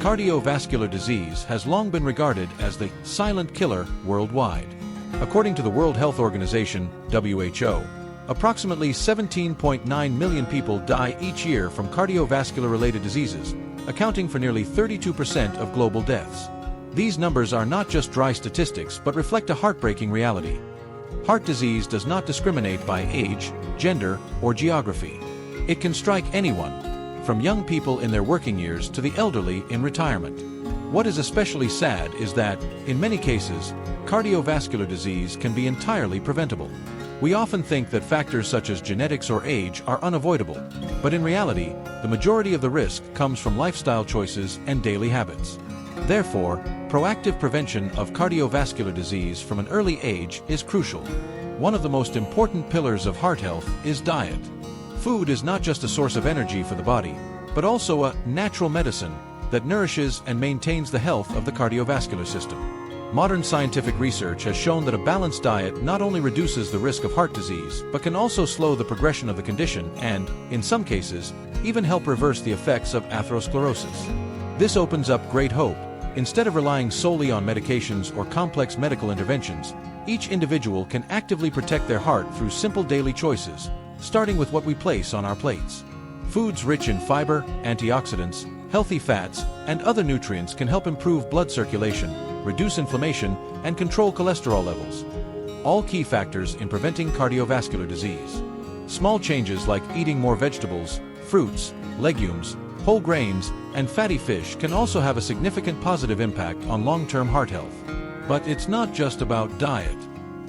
Cardiovascular disease has long been regarded as the silent killer worldwide. According to the World Health Organization, WHO, approximately 17.9 million people die each year from cardiovascular-related diseases, accounting for nearly 32% of global deaths. These numbers are not just dry statistics but reflect a heartbreaking reality. Heart disease does not discriminate by age, gender, or geography. It can strike anyone, from young people in their working years to the elderly in retirement. What is especially sad is that, in many cases, cardiovascular disease can be entirely preventable. We often think that factors such as genetics or age are unavoidable, but in reality, the majority of the risk comes from lifestyle choices and daily habits. Therefore, proactive prevention of cardiovascular disease from an early age is crucial. One of the most important pillars of heart health is diet. Food is not just a source of energy for the body, but also a natural medicine that nourishes and maintains the health of the cardiovascular system. Modern scientific research has shown that a balanced diet not only reduces the risk of heart disease, but can also slow the progression of the condition and, in some cases, even help reverse the effects of atherosclerosis. This opens up great hope. Instead of relying solely on medications or complex medical interventions, each individual can actively protect their heart through simple daily choices, starting with what we place on our plates. Foods rich in fiber, antioxidants, healthy fats, and other nutrients can help improve blood circulation, reduce inflammation, and control cholesterol levels, all key factors in preventing cardiovascular disease. Small changes like eating more vegetables, fruits, legumes, whole grains, and fatty fish can also have a significant positive impact on long-term heart health. But it's not just about diet.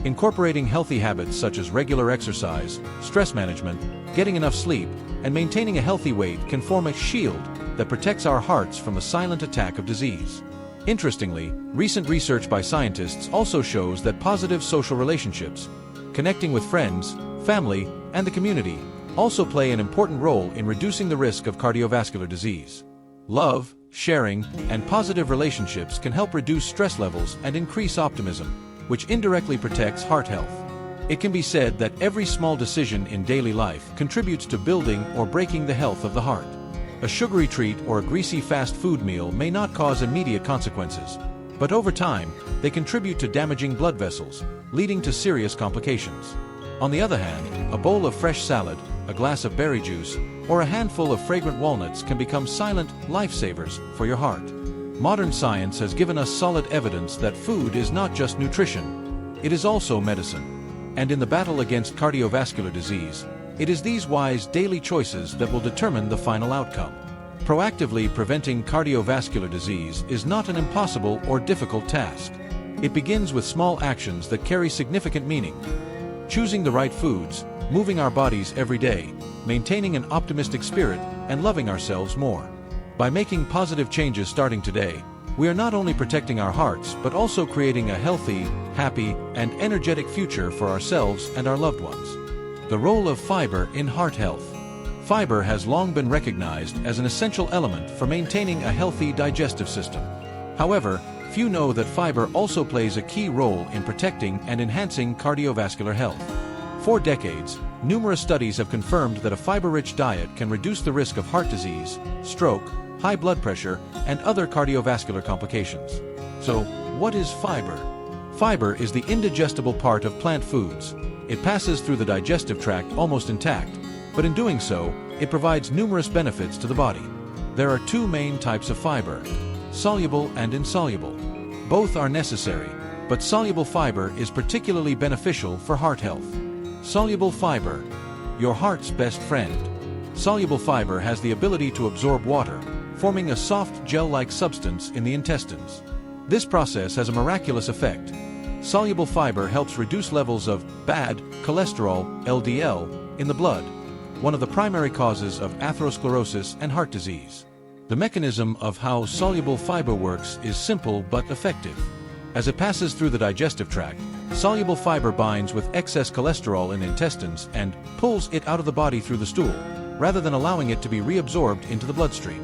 Incorporating healthy habits such as regular exercise, stress management, getting enough sleep, and maintaining a healthy weight can form a shield that protects our hearts from the silent attack of disease. Interestingly, recent research by scientists also shows that positive social relationships, connecting with friends, family, and the community, also play an important role in reducing the risk of cardiovascular disease. Love, sharing, and positive relationships can help reduce stress levels and increase optimism, which indirectly protects heart health. It can be said that every small decision in daily life contributes to building or breaking the health of the heart. A sugary treat or a greasy fast food meal may not cause immediate consequences, but over time, they contribute to damaging blood vessels, leading to serious complications. On the other hand, a bowl of fresh salad, a glass of berry juice, or a handful of fragrant walnuts can become silent lifesavers for your heart. Modern science has given us solid evidence that food is not just nutrition, it is also medicine. And in the battle against cardiovascular disease, it is these wise daily choices that will determine the final outcome. Proactively preventing cardiovascular disease is not an impossible or difficult task. It begins with small actions that carry significant meaning. Choosing the right foods, moving our bodies every day, maintaining an optimistic spirit, and loving ourselves more. By making positive changes starting today, we are not only protecting our hearts but also creating a healthy, happy, and energetic future for ourselves and our loved ones. The role of fiber in heart health. Fiber has long been recognized as an essential element for maintaining a healthy digestive system. However, few know that fiber also plays a key role in protecting and enhancing cardiovascular health. For decades, numerous studies have confirmed that a fiber-rich diet can reduce the risk of heart disease, stroke, high blood pressure, and other cardiovascular complications. So, what is fiber? Fiber is the indigestible part of plant foods. It passes through the digestive tract almost intact, but in doing so, it provides numerous benefits to the body. There are two main types of fiber: soluble and insoluble. Both are necessary, but soluble fiber is particularly beneficial for heart health. Soluble fiber, your heart's best friend. Soluble fiber has the ability to absorb water, forming a soft gel-like substance in the intestines. This process has a miraculous effect. Soluble fiber helps reduce levels of bad cholesterol, LDL, in the blood, one of the primary causes of atherosclerosis and heart disease. The mechanism of how soluble fiber works is simple but effective. As it passes through the digestive tract, soluble fiber binds with excess cholesterol in the intestines and pulls it out of the body through the stool, rather than allowing it to be reabsorbed into the bloodstream.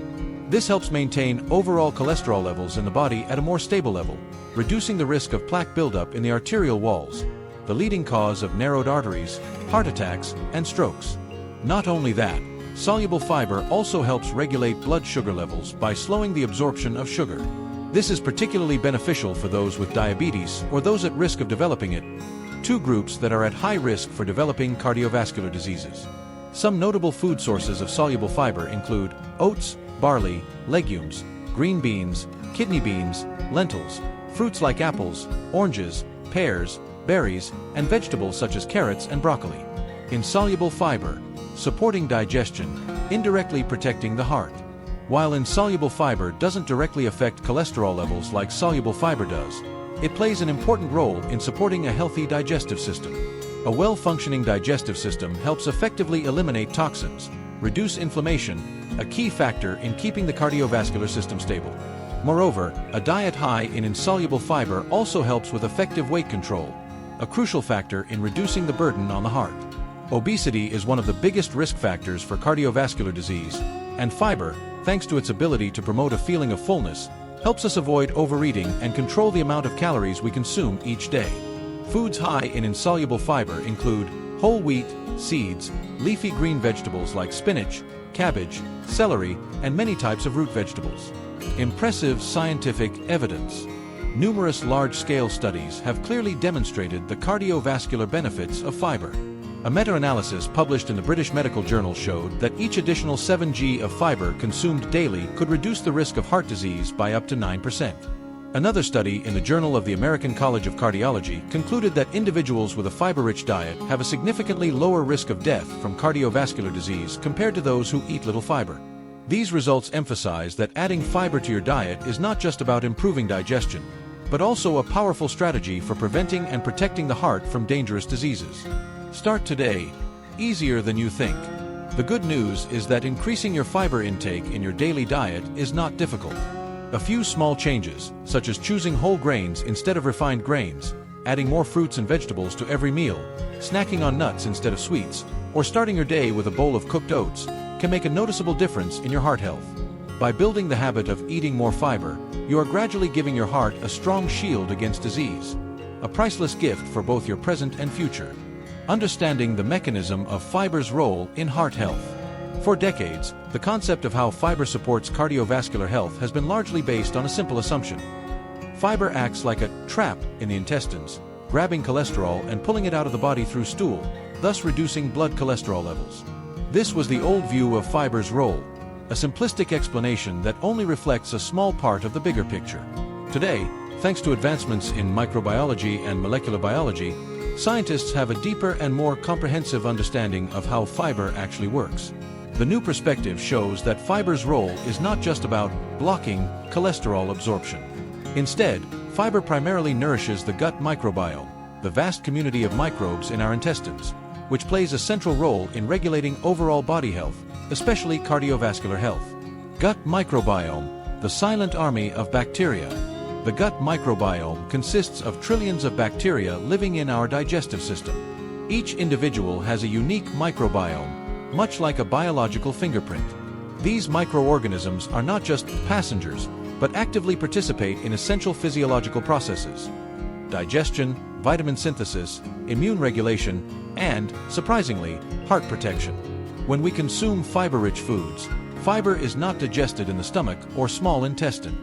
This helps maintain overall cholesterol levels in the body at a more stable level, reducing the risk of plaque buildup in the arterial walls, the leading cause of narrowed arteries, heart attacks, and strokes. Not only that, Soluble fiber also helps regulate blood sugar levels by slowing the absorption of sugar. This is particularly beneficial for those with diabetes or those at risk of developing it, two groups that are at high risk for developing cardiovascular diseases. Some notable food sources of soluble fiber include oats, barley, legumes, green beans, kidney beans, lentils, fruits like apples, oranges, pears, berries, and vegetables such as carrots and broccoli. Insoluble fiber, supporting digestion, indirectly protecting the heart. While insoluble fiber doesn't directly affect cholesterol levels like soluble fiber does, it plays an important role in supporting a healthy digestive system. A well-functioning digestive system helps effectively eliminate toxins, reduce inflammation, a key factor in keeping the cardiovascular system stable. Moreover, a diet high in insoluble fiber also helps with effective weight control, a crucial factor in reducing the burden on the heart. Obesity is one of the biggest risk factors for cardiovascular disease, and fiber, thanks to its ability to promote a feeling of fullness, helps us avoid overeating and control the amount of calories we consume each day. Foods high in insoluble fiber include whole wheat, seeds, leafy green vegetables like spinach, cabbage, celery, and many types of root vegetables. Impressive scientific evidence. Numerous large-scale studies have clearly demonstrated the cardiovascular benefits of fiber. A meta-analysis published in the British Medical Journal showed that each additional 7 g of fiber consumed daily could reduce the risk of heart disease by up to 9%. Another study in the Journal of the American College of Cardiology concluded that individuals with a fiber-rich diet have a significantly lower risk of death from cardiovascular disease compared to those who eat little fiber. These results emphasize that adding fiber to your diet is not just about improving digestion, but also a powerful strategy for preventing and protecting the heart from dangerous diseases. Start today, easier than you think. The good news is that increasing your fiber intake in your daily diet is not difficult. A few small changes, such as choosing whole grains instead of refined grains, adding more fruits and vegetables to every meal, snacking on nuts instead of sweets, or starting your day with a bowl of cooked oats, can make a noticeable difference in your heart health. By building the habit of eating more fiber, you are gradually giving your heart a strong shield against disease, a priceless gift for both your present and future. Understanding the mechanism of fiber's role in heart health. For decades, the concept of how fiber supports cardiovascular health has been largely based on a simple assumption. Fiber acts like a trap in the intestines, grabbing cholesterol and pulling it out of the body through stool, thus reducing blood cholesterol levels. This was the old view of fiber's role, a simplistic explanation that only reflects a small part of the bigger picture. Today, thanks to advancements in microbiology and molecular biology, scientists have a deeper and more comprehensive understanding of how fiber actually works. The new perspective shows that fiber's role is not just about blocking cholesterol absorption. Instead, fiber primarily nourishes the gut microbiome, the vast community of microbes in our intestines, which plays a central role in regulating overall body health, especially cardiovascular health. Gut microbiome, the silent army of bacteria. The gut microbiome consists of trillions of bacteria living in our digestive system. Each individual has a unique microbiome, much like a biological fingerprint. These microorganisms are not just passengers, but actively participate in essential physiological processes: digestion, vitamin synthesis, immune regulation, and, surprisingly, heart protection. When we consume fiber-rich foods, fiber is not digested in the stomach or small intestine.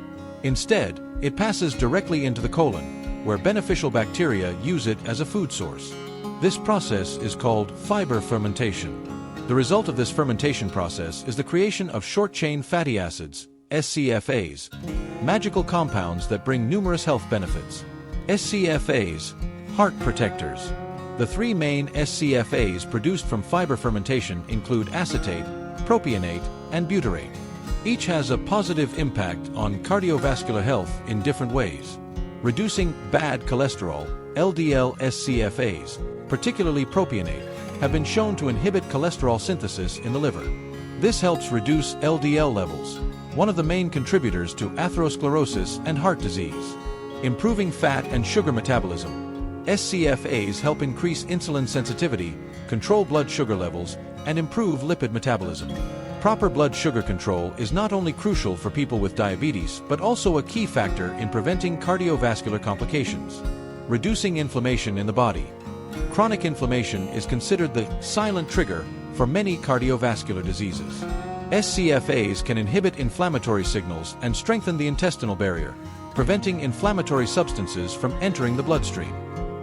Instead, it passes directly into the colon, where beneficial bacteria use it as a food source. This process is called fiber fermentation. The result of this fermentation process is the creation of short-chain fatty acids, SCFAs, magical compounds that bring numerous health benefits. SCFAs, heart protectors. The three main SCFAs produced from fiber fermentation include acetate, propionate, and butyrate. Each has a positive impact on cardiovascular health in different ways. Reducing bad cholesterol, LDL SCFAs, particularly propionate, have been shown to inhibit cholesterol synthesis in the liver. This helps reduce LDL levels, one of the main contributors to atherosclerosis and heart disease. Improving fat and sugar metabolism. SCFAs help increase insulin sensitivity, control blood sugar levels, and improve lipid metabolism. Proper blood sugar control is not only crucial for people with diabetes, but also a key factor in preventing cardiovascular complications. Reducing inflammation in the body. Chronic inflammation is considered the silent trigger for many cardiovascular diseases. SCFAs can inhibit inflammatory signals and strengthen the intestinal barrier, preventing inflammatory substances from entering the bloodstream.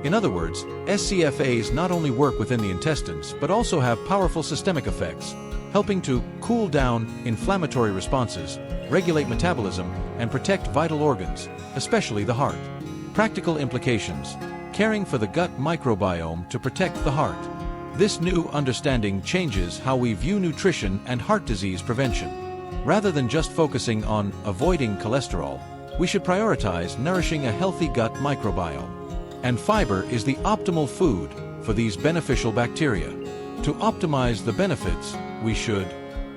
In other words, SCFAs not only work within the intestines but also have powerful systemic effects, helping to cool down inflammatory responses, regulate metabolism, and protect vital organs, especially the heart. Practical implications: caring for the gut microbiome to protect the heart. This new understanding changes how we view nutrition and heart disease prevention. Rather than just focusing on avoiding cholesterol, we should prioritize nourishing a healthy gut microbiome. And fiber is the optimal food for these beneficial bacteria. To optimize the benefits, we should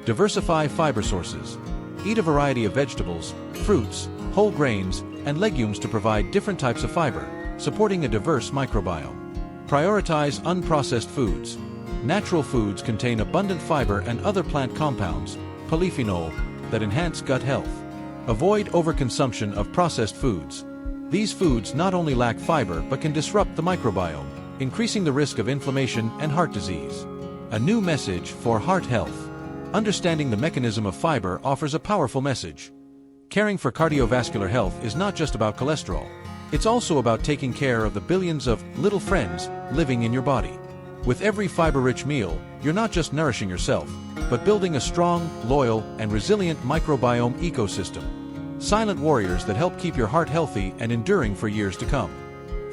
diversify fiber sources. Eat a variety of vegetables, fruits, whole grains, and legumes to provide different types of fiber, supporting a diverse microbiome. Prioritize unprocessed foods. Natural foods contain abundant fiber and other plant compounds, polyphenol, that enhance gut health. Avoid overconsumption of processed foods. These foods not only lack fiber but can disrupt the microbiome, increasing the risk of inflammation and heart disease. A new message for heart health. Understanding the mechanism of fiber offers a powerful message. Caring for cardiovascular health is not just about cholesterol. It's also about taking care of the billions of little friends living in your body. With every fiber-rich meal, you're not just nourishing yourself, but building a strong, loyal, and resilient microbiome ecosystem. Silent warriors that help keep your heart healthy and enduring for years to come.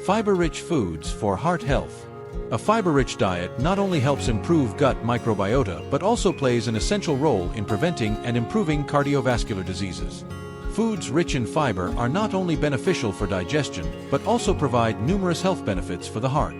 Fiber-rich foods for heart health. A fiber-rich diet not only helps improve gut microbiota but also plays an essential role in preventing and improving cardiovascular diseases. Foods rich in fiber are not only beneficial for digestion but also provide numerous health benefits for the heart.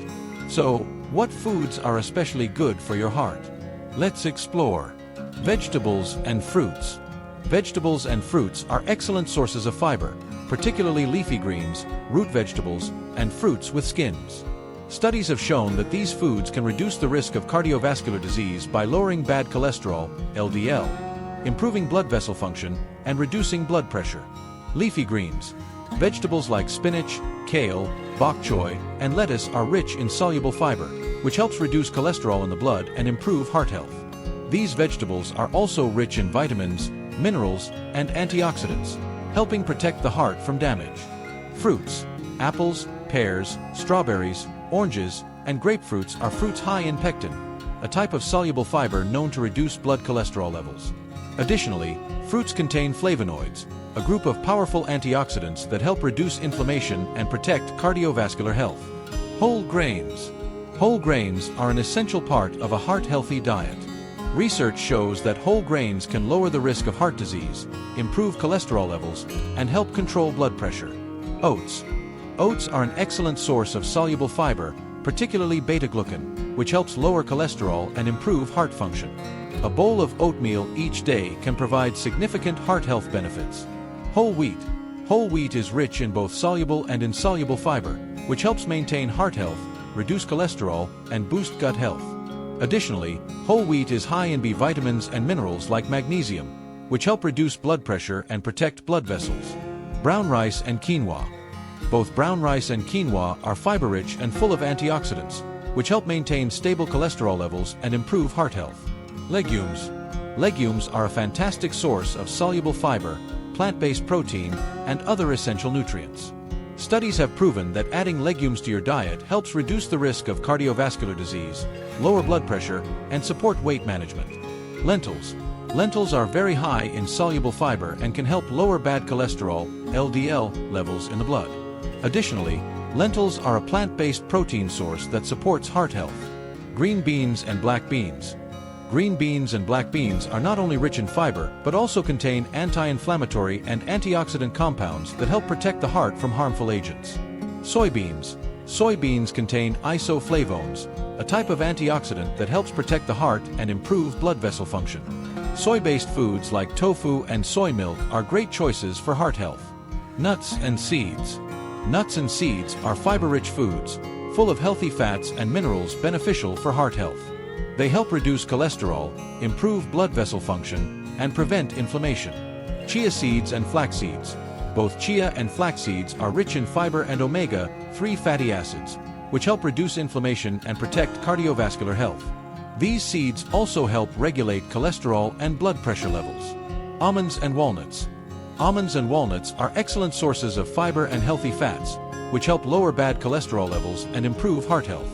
So, what foods are especially good for your heart? Let's explore. Vegetables and fruits. Vegetables and fruits are excellent sources of fiber, particularly leafy greens, root vegetables, and fruits with skins. Studies have shown that these foods can reduce the risk of cardiovascular disease by lowering bad cholesterol, LDL, improving blood vessel function, and reducing blood pressure. Leafy greens. Vegetables like spinach, kale, bok choy, and lettuce are rich in soluble fiber, which helps reduce cholesterol in the blood and improve heart health. These vegetables are also rich in vitamins, minerals, and antioxidants, helping protect the heart from damage. Fruits. Apples, pears, strawberries, oranges, and grapefruits are fruits high in pectin, a type of soluble fiber known to reduce blood cholesterol levels. Additionally, fruits contain flavonoids, a group of powerful antioxidants that help reduce inflammation and protect cardiovascular health. Whole grains. Whole grains are an essential part of a heart-healthy diet. Research shows that whole grains can lower the risk of heart disease, improve cholesterol levels, and help control blood pressure. Oats. Oats are an excellent source of soluble fiber, particularly beta-glucan, which helps lower cholesterol and improve heart function. A bowl of oatmeal each day can provide significant heart health benefits. Whole wheat. Whole wheat is rich in both soluble and insoluble fiber, which helps maintain heart health, reduce cholesterol, and boost gut health. Additionally, whole wheat is high in B vitamins and minerals like magnesium, which help reduce blood pressure and protect blood vessels. Brown rice and quinoa. Both brown rice and quinoa are fiber-rich and full of antioxidants, which help maintain stable cholesterol levels and improve heart health. Legumes. Legumes are a fantastic source of soluble fiber, plant-based protein, and other essential nutrients. Studies have proven that adding legumes to your diet helps reduce the risk of cardiovascular disease, lower blood pressure, and support weight management. Lentils. Lentils are very high in soluble fiber and can help lower bad cholesterol, LDL, levels in the blood. Additionally, lentils are a plant-based protein source that supports heart health. Green beans and black beans. Green beans and black beans are not only rich in fiber, but also contain anti-inflammatory and antioxidant compounds that help protect the heart from harmful agents. Soybeans. Soybeans contain isoflavones, a type of antioxidant that helps protect the heart and improve blood vessel function. Soy-based foods like tofu and soy milk are great choices for heart health. Nuts and seeds. Nuts and seeds are fiber-rich foods, full of healthy fats and minerals beneficial for heart health. They help reduce cholesterol, improve blood vessel function, and prevent inflammation. Chia seeds and flax seeds. Both chia and flax seeds are rich in fiber and omega-3 fatty acids, which help reduce inflammation and protect cardiovascular health. These seeds also help regulate cholesterol and blood pressure levels. Almonds and walnuts. Almonds and walnuts are excellent sources of fiber and healthy fats, which help lower bad cholesterol levels and improve heart health.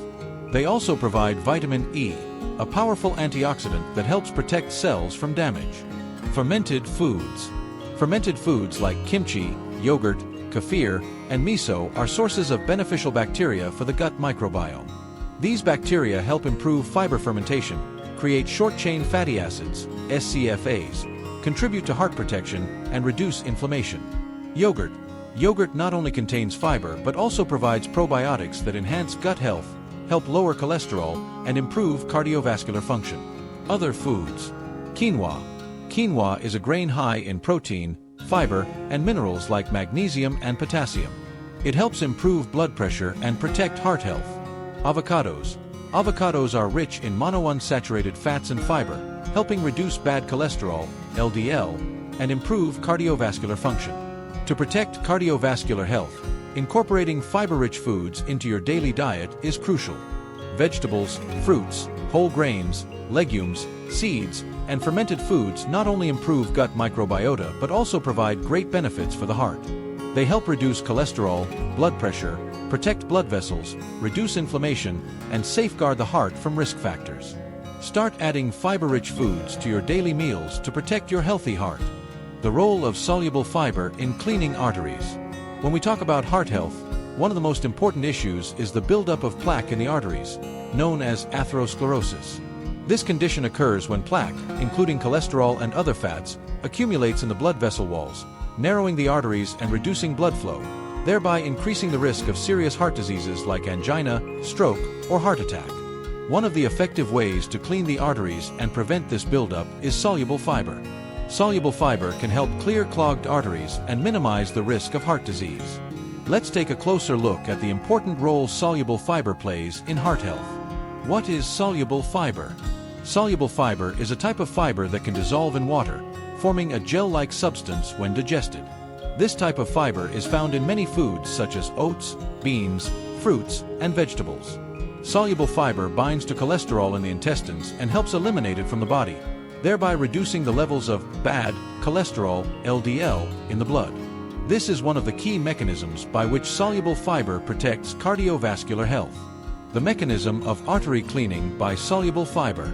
They also provide vitamin E, a powerful antioxidant that helps protect cells from damage. Fermented foods. Fermented foods like kimchi, yogurt, kefir, and miso are sources of beneficial bacteria for the gut microbiome. These bacteria help improve fiber fermentation, create short-chain fatty acids, SCFAs, contribute to heart protection, and reduce inflammation. Yogurt. Yogurt not only contains fiber but also provides probiotics that enhance gut health, help lower cholesterol, and improve cardiovascular function. Other foods. Quinoa. Quinoa is a grain high in protein, fiber, and minerals like magnesium and potassium. It helps improve blood pressure and protect heart health. Avocados. Avocados are rich in monounsaturated fats and fiber, helping reduce bad cholesterol, LDL, and improve cardiovascular function. To protect cardiovascular health, incorporating fiber-rich foods into your daily diet is crucial. Vegetables, fruits, whole grains, legumes, seeds, and fermented foods not only improve gut microbiota but also provide great benefits for the heart. They help reduce cholesterol, blood pressure, protect blood vessels, reduce inflammation, and safeguard the heart from risk factors. Start adding fiber-rich foods to your daily meals to protect your healthy heart. The role of soluble fiber in cleaning arteries. When we talk about heart health, one of the most important issues is the buildup of plaque in the arteries, known as atherosclerosis. This condition occurs when plaque, including cholesterol and other fats, accumulates in the blood vessel walls, narrowing the arteries and reducing blood flow, thereby increasing the risk of serious heart diseases like angina, stroke, or heart attack. One of the effective ways to clean the arteries and prevent this buildup is soluble fiber. Soluble fiber can help clear clogged arteries and minimize the risk of heart disease. Let's take a closer look at the important role soluble fiber plays in heart health. What is soluble fiber? Soluble fiber is a type of fiber that can dissolve in water, forming a gel-like substance when digested. This type of fiber is found in many foods such as oats, beans, fruits, and vegetables. Soluble fiber binds to cholesterol in the intestines and helps eliminate it from the body, thereby reducing the levels of bad cholesterol, LDL, in the blood. This is one of the key mechanisms by which soluble fiber protects cardiovascular health. The mechanism of artery cleaning by soluble fiber.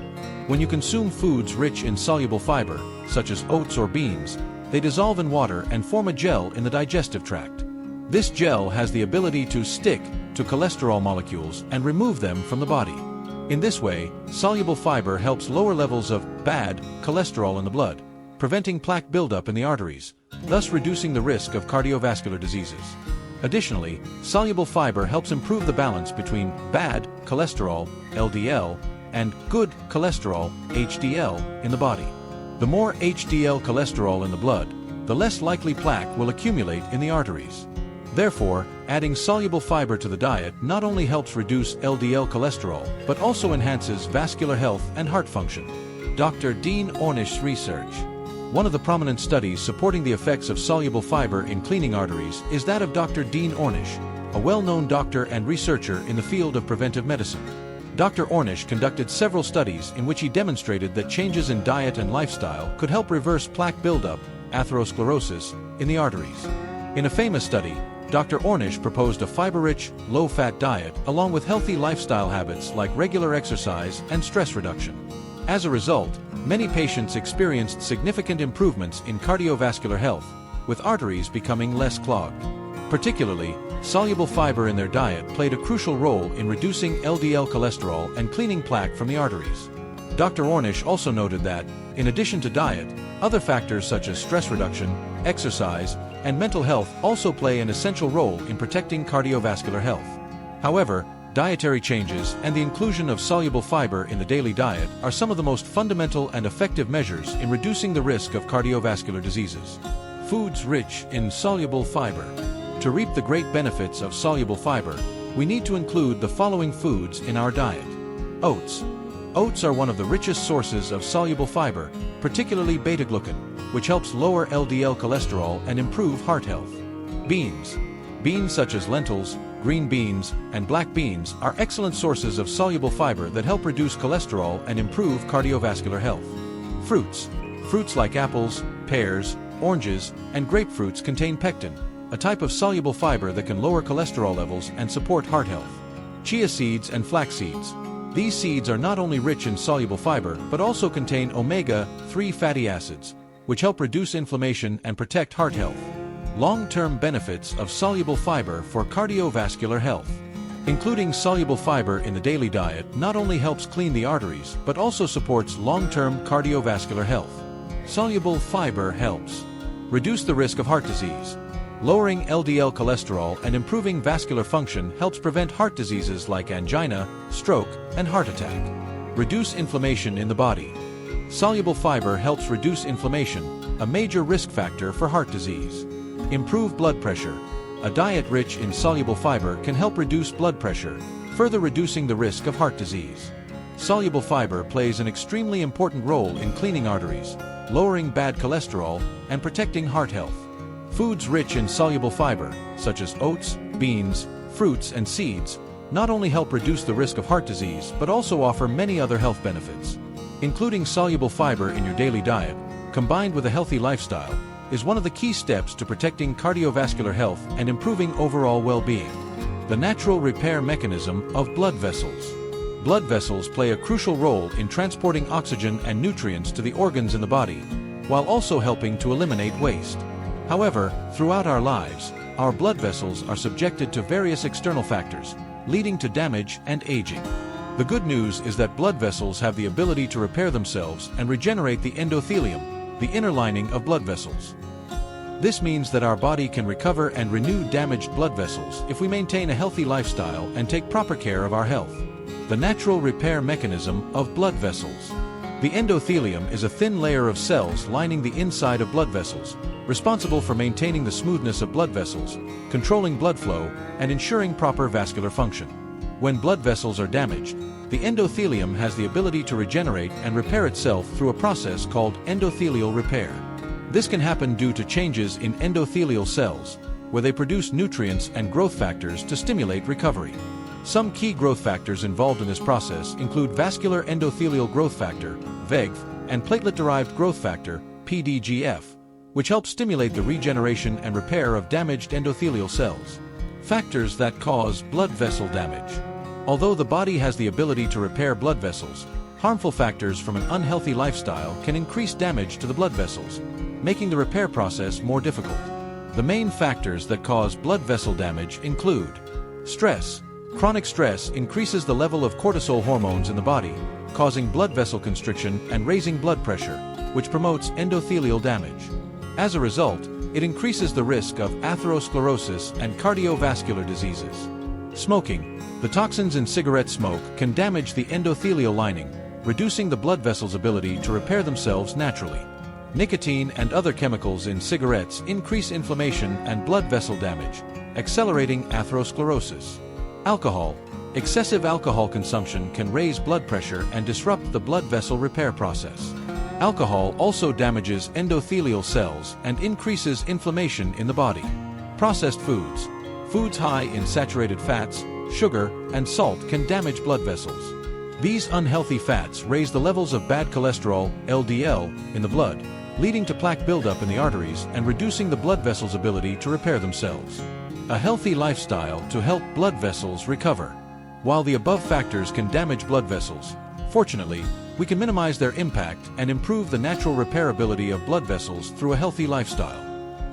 When you consume foods rich in soluble fiber, such as oats or beans, they dissolve in water and form a gel in the digestive tract. This gel has the ability to stick to cholesterol molecules and remove them from the body. In this way, soluble fiber helps lower levels of bad cholesterol in the blood, preventing plaque buildup in the arteries, thus reducing the risk of cardiovascular diseases. Additionally, soluble fiber helps improve the balance between bad cholesterol, LDL, and good cholesterol, HDL, in the body. The more HDL cholesterol in the blood, the less likely plaque will accumulate in the arteries. Therefore, adding soluble fiber to the diet not only helps reduce LDL cholesterol, but also enhances vascular health and heart function. Dr. Dean Ornish's research. One of the prominent studies supporting the effects of soluble fiber in cleaning arteries is that of Dr. Dean Ornish, a well-known doctor and researcher in the field of preventive medicine. Dr. Ornish conducted several studies in which he demonstrated that changes in diet and lifestyle could help reverse plaque buildup, atherosclerosis, in the arteries. In a famous study, Dr. Ornish proposed a fiber-rich, low-fat diet along with healthy lifestyle habits like regular exercise and stress reduction. As a result, many patients experienced significant improvements in cardiovascular health, with arteries becoming less clogged. Particularly, soluble fiber in their diet played a crucial role in reducing LDL cholesterol and cleaning plaque from the arteries. Dr. Ornish also noted that, in addition to diet, other factors such as stress reduction, exercise, and mental health also play an essential role in protecting cardiovascular health. However, dietary changes and the inclusion of soluble fiber in the daily diet are some of the most fundamental and effective measures in reducing the risk of cardiovascular diseases. Foods rich in soluble fiber. To reap the great benefits of soluble fiber, we need to include the following foods in our diet. Oats. Oats are one of the richest sources of soluble fiber, particularly beta-glucan, which helps lower LDL cholesterol and improve heart health. Beans. Beans such as lentils, green beans, and black beans are excellent sources of soluble fiber that help reduce cholesterol and improve cardiovascular health. Fruits. Fruits like apples, pears, oranges, and grapefruits contain pectin, a type of soluble fiber that can lower cholesterol levels and support heart health. Chia seeds and flax seeds. These seeds are not only rich in soluble fiber but also contain omega-3 fatty acids, which help reduce inflammation and protect heart health. Long-term benefits of soluble fiber for cardiovascular health. Including soluble fiber in the daily diet not only helps clean the arteries but also supports long-term cardiovascular health. Soluble fiber helps reduce the risk of heart disease. Lowering LDL cholesterol and improving vascular function helps prevent heart diseases like angina, stroke, and heart attack. Reduce inflammation in the body. Soluble fiber helps reduce inflammation, a major risk factor for heart disease. Improve blood pressure. A diet rich in soluble fiber can help reduce blood pressure, further reducing the risk of heart disease. Soluble fiber plays an extremely important role in cleaning arteries, lowering bad cholesterol, and protecting heart health. Foods rich in soluble fiber, such as oats, beans, fruits, and seeds, not only help reduce the risk of heart disease but also offer many other health benefits. Including soluble fiber in your daily diet, combined with a healthy lifestyle, is one of the key steps to protecting cardiovascular health and improving overall well-being. The natural repair mechanism of blood vessels. Blood vessels play a crucial role in transporting oxygen and nutrients to the organs in the body, while also helping to eliminate waste. However, throughout our lives, our blood vessels are subjected to various external factors, leading to damage and aging. The good news is that blood vessels have the ability to repair themselves and regenerate the endothelium, the inner lining of blood vessels. This means that our body can recover and renew damaged blood vessels if we maintain a healthy lifestyle and take proper care of our health. The natural repair mechanism of blood vessels. The endothelium is a thin layer of cells lining the inside of blood vessels, responsible for maintaining the smoothness of blood vessels, controlling blood flow, and ensuring proper vascular function. When blood vessels are damaged, the endothelium has the ability to regenerate and repair itself through a process called endothelial repair. This can happen due to changes in endothelial cells, where they produce nutrients and growth factors to stimulate recovery. Some key growth factors involved in this process include vascular endothelial growth factor, VEGF, and platelet-derived growth factor, PDGF, which help stimulate the regeneration and repair of damaged endothelial cells. Factors that cause blood vessel damage. Although the body has the ability to repair blood vessels, harmful factors from an unhealthy lifestyle can increase damage to the blood vessels, making the repair process more difficult. The main factors that cause blood vessel damage include stress. Chronic stress increases the level of cortisol hormones in the body, causing blood vessel constriction and raising blood pressure, which promotes endothelial damage. As a result, it increases the risk of atherosclerosis and cardiovascular diseases. Smoking. The toxins in cigarette smoke can damage the endothelial lining, reducing the blood vessel's ability to repair themselves naturally. Nicotine and other chemicals in cigarettes increase inflammation and blood vessel damage, accelerating atherosclerosis. Alcohol. Excessive alcohol consumption can raise blood pressure and disrupt the blood vessel repair process. Alcohol also damages endothelial cells and increases inflammation in the body. Processed foods. Foods high in saturated fats, sugar, and salt can damage blood vessels. These unhealthy fats raise the levels of bad cholesterol, LDL, in the blood, leading to plaque buildup in the arteries and reducing the blood vessel's ability to repair themselves. A healthy lifestyle to help blood vessels recover. While the above factors can damage blood vessels, fortunately, we can minimize their impact and improve the natural repairability of blood vessels through a healthy lifestyle.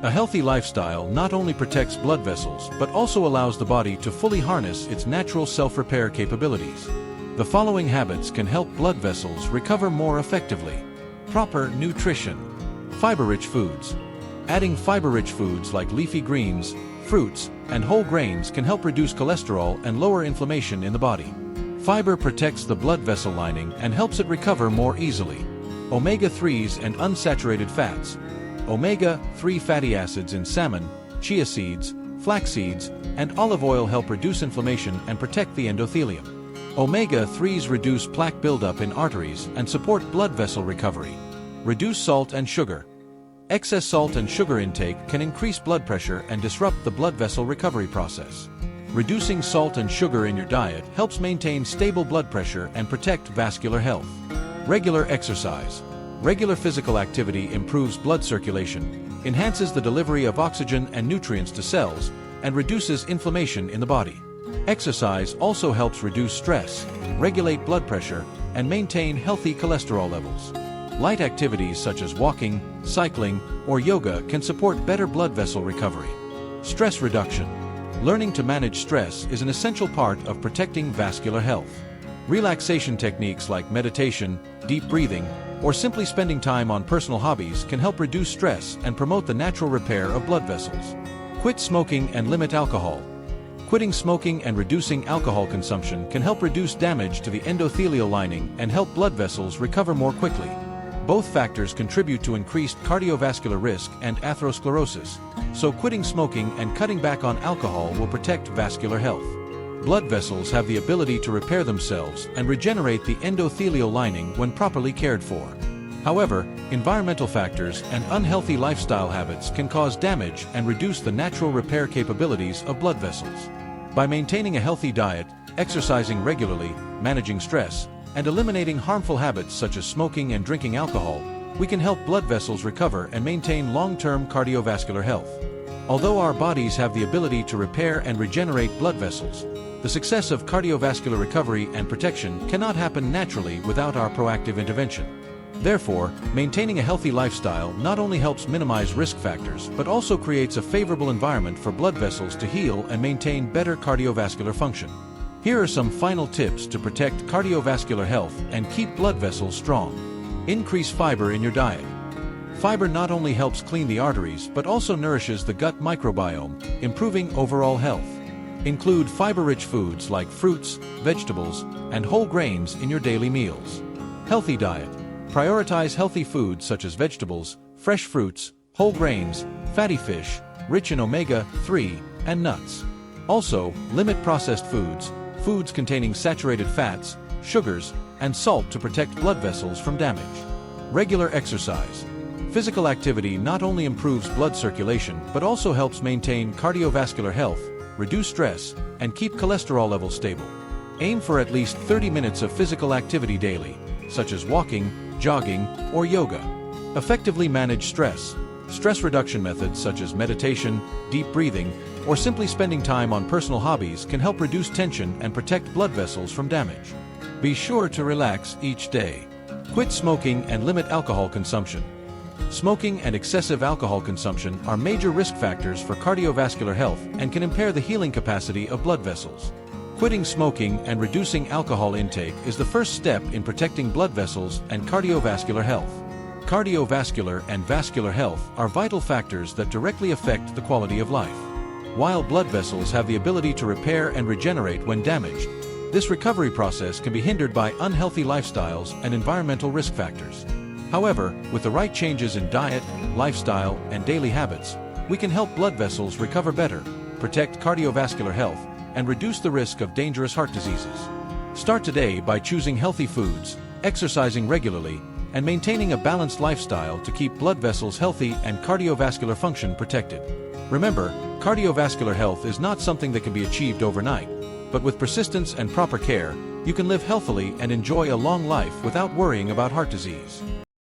A healthy lifestyle not only protects blood vessels but also allows the body to fully harness its natural self-repair capabilities. The following habits can help blood vessels recover more effectively. Proper nutrition. Fiber-rich foods. Adding fiber-rich foods like leafy greens, fruits, and whole grains can help reduce cholesterol and lower inflammation in the body. Fiber protects the blood vessel lining and helps it recover more easily. Omega-3s and unsaturated fats. Omega-3 fatty acids in salmon, chia seeds, flax seeds, and olive oil help reduce inflammation and protect the endothelium. Omega-3s reduce plaque buildup in arteries and support blood vessel recovery. Reduce salt and sugar. Excess salt and sugar intake can increase blood pressure and disrupt the blood vessel recovery process. Reducing salt and sugar in your diet helps maintain stable blood pressure and protect vascular health. Regular exercise. Regular physical activity improves blood circulation, enhances the delivery of oxygen and nutrients to cells, and reduces inflammation in the body. Exercise also helps reduce stress, regulate blood pressure, and maintain healthy cholesterol levels. Light activities such as walking, cycling, or yoga can support better blood vessel recovery. Stress reduction. Learning to manage stress is an essential part of protecting vascular health. Relaxation techniques like meditation, deep breathing, or simply spending time on personal hobbies can help reduce stress and promote the natural repair of blood vessels. Quit smoking and limit alcohol. Quitting smoking and reducing alcohol consumption can help reduce damage to the endothelial lining and help blood vessels recover more quickly. Both factors contribute to increased cardiovascular risk and atherosclerosis, so quitting smoking and cutting back on alcohol will protect vascular health. Blood vessels have the ability to repair themselves and regenerate the endothelial lining when properly cared for. However, environmental factors and unhealthy lifestyle habits can cause damage and reduce the natural repair capabilities of blood vessels. By maintaining a healthy diet, exercising regularly, managing stress, and eliminating harmful habits such as smoking and drinking alcohol, we can help blood vessels recover and maintain long-term cardiovascular health. Although our bodies have the ability to repair and regenerate blood vessels, the success of cardiovascular recovery and protection cannot happen naturally without our proactive intervention. Therefore, maintaining a healthy lifestyle not only helps minimize risk factors but also creates a favorable environment for blood vessels to heal and maintain better cardiovascular function. Here are some final tips to protect cardiovascular health and keep blood vessels strong. Increase fiber in your diet. Fiber not only helps clean the arteries but also nourishes the gut microbiome, improving overall health. Include fiber-rich foods like fruits, vegetables, and whole grains in your daily meals. Healthy diet. Prioritize healthy foods such as vegetables, fresh fruits, whole grains, fatty fish, rich in omega-3, and nuts. Also, limit processed foods, foods containing saturated fats, sugars, and salt to protect blood vessels from damage. Regular exercise. Physical activity not only improves blood circulation but also helps maintain cardiovascular health, reduce stress, and keep cholesterol levels stable. Aim for at least 30 minutes of physical activity daily, such as walking, jogging, or yoga. Effectively manage stress. Stress reduction methods such as meditation, deep breathing, or simply spending time on personal hobbies can help reduce tension and protect blood vessels from damage. Be sure to relax each day. Quit smoking and limit alcohol consumption. Smoking and excessive alcohol consumption are major risk factors for cardiovascular health and can impair the healing capacity of blood vessels. Quitting smoking and reducing alcohol intake is the first step in protecting blood vessels and cardiovascular health. Cardiovascular and vascular health are vital factors that directly affect the quality of life. While blood vessels have the ability to repair and regenerate when damaged, this recovery process can be hindered by unhealthy lifestyles and environmental risk factors. However, with the right changes in diet, lifestyle, and daily habits, we can help blood vessels recover better, protect cardiovascular health, and reduce the risk of dangerous heart diseases. Start today by choosing healthy foods, exercising regularly, and maintaining a balanced lifestyle to keep blood vessels healthy and cardiovascular function protected. Remember, cardiovascular health is not something that can be achieved overnight, but with persistence and proper care, you can live healthily and enjoy a long life without worrying about heart disease.